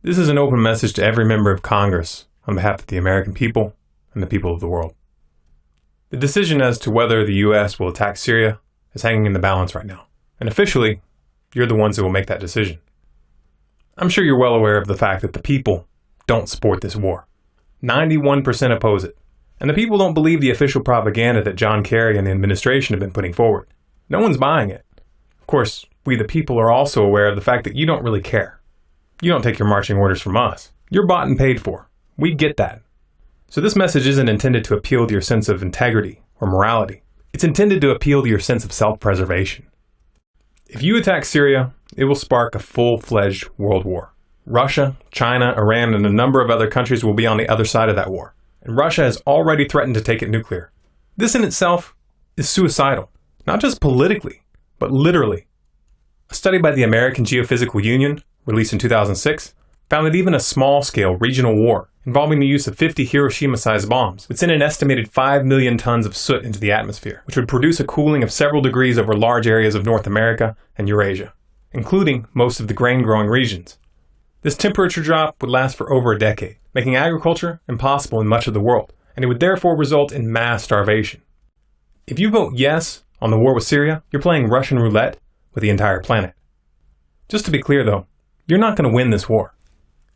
This is an open message to every member of Congress on behalf of the American people and the people of the world. The decision as to whether the U.S. will attack Syria is hanging in the balance right now. And officially, you're the ones who will make that decision. I'm sure you're well aware of the fact that the people don't support this war. 91% oppose it. And the people don't believe the official propaganda that John Kerry and the administration have been putting forward. No one's buying it. Of course, we the people are also aware of the fact that you don't really care. You don't take your marching orders from us. You're bought and paid for. We get that. So this message isn't intended to appeal to your sense of integrity or morality. It's intended to appeal to your sense of self-preservation. If you attack Syria, it will spark a full-fledged world war. Russia, China, Iran, and a number of other countries will be on the other side of that war. And Russia has already threatened to take it nuclear. This in itself is suicidal, not just politically, but literally. A study by the American Geophysical Union, released in 2006, found that even a small-scale regional war involving the use of 50 Hiroshima-sized bombs would send an estimated 5 million tons of soot into the atmosphere, which would produce a cooling of several degrees over large areas of North America and Eurasia, including most of the grain-growing regions. This temperature drop would last for over a decade, making agriculture impossible in much of the world, and it would therefore result in mass starvation. If you vote yes on the war with Syria, you're playing Russian roulette with the entire planet. Just to be clear though, you're not going to win this war.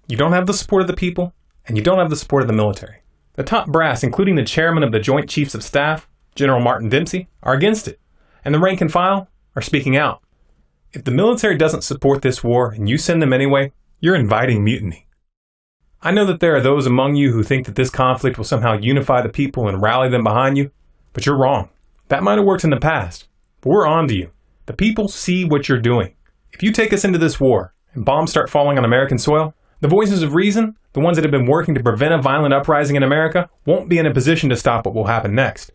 You don't have the support of the people, and you don't have the support of the military. The top brass, including the chairman of the Joint Chiefs of Staff, General Martin Dempsey, are against it, and the rank and file are speaking out. If the military doesn't support this war and you send them anyway, you're inviting mutiny. I know that there are those among you who think that this conflict will somehow unify the people and rally them behind you, but you're wrong. That might have worked in the past, but we're on to you. The people see what you're doing. If you take us into this war and bombs start falling on American soil, the voices of reason, the ones that have been working to prevent a violent uprising in America, won't be in a position to stop what will happen next.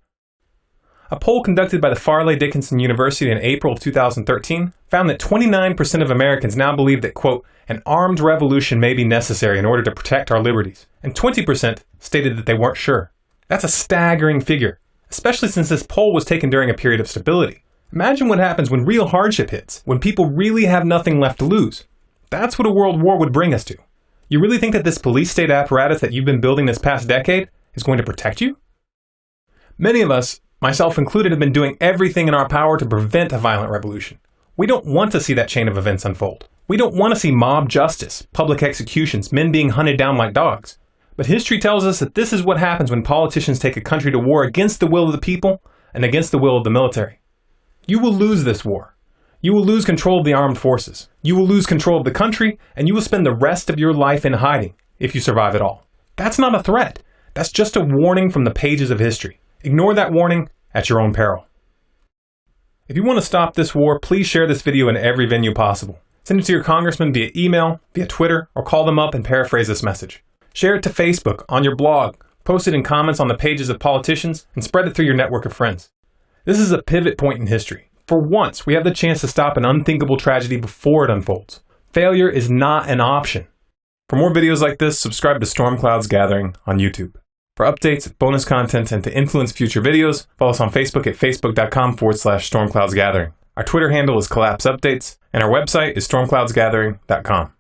A poll conducted by the Farley Dickinson University in April of 2013 found that 29% of Americans now believe that, quote, an armed revolution may be necessary in order to protect our liberties, and 20% stated that they weren't sure. That's a staggering figure, especially since this poll was taken during a period of stability. Imagine what happens when real hardship hits, when people really have nothing left to lose. That's what a world war would bring us to. You really think that this police state apparatus that you've been building this past decade is going to protect you? Many of us, myself included, have been doing everything in our power to prevent a violent revolution. We don't want to see that chain of events unfold. We don't want to see mob justice, public executions, men being hunted down like dogs. But history tells us that this is what happens when politicians take a country to war against the will of the people and against the will of the military. You will lose this war. You will lose control of the armed forces. You will lose control of the country, and you will spend the rest of your life in hiding, if you survive at all. That's not a threat. That's just a warning from the pages of history. Ignore that warning at your own peril. If you want to stop this war, please share this video in every venue possible. Send it to your congressman via email, via Twitter, or call them up and paraphrase this message. Share it to Facebook, on your blog, post it in comments on the pages of politicians, and spread it through your network of friends. This is a pivot point in history. For once, we have the chance to stop an unthinkable tragedy before it unfolds. Failure is not an option. For more videos like this, subscribe to StormCloudsGathering on YouTube. For updates, bonus content, and to influence future videos, follow us on Facebook at facebook.com/StormCloudsGathering. Our Twitter handle is Collapse Updates, and our website is StormCloudsGathering.com.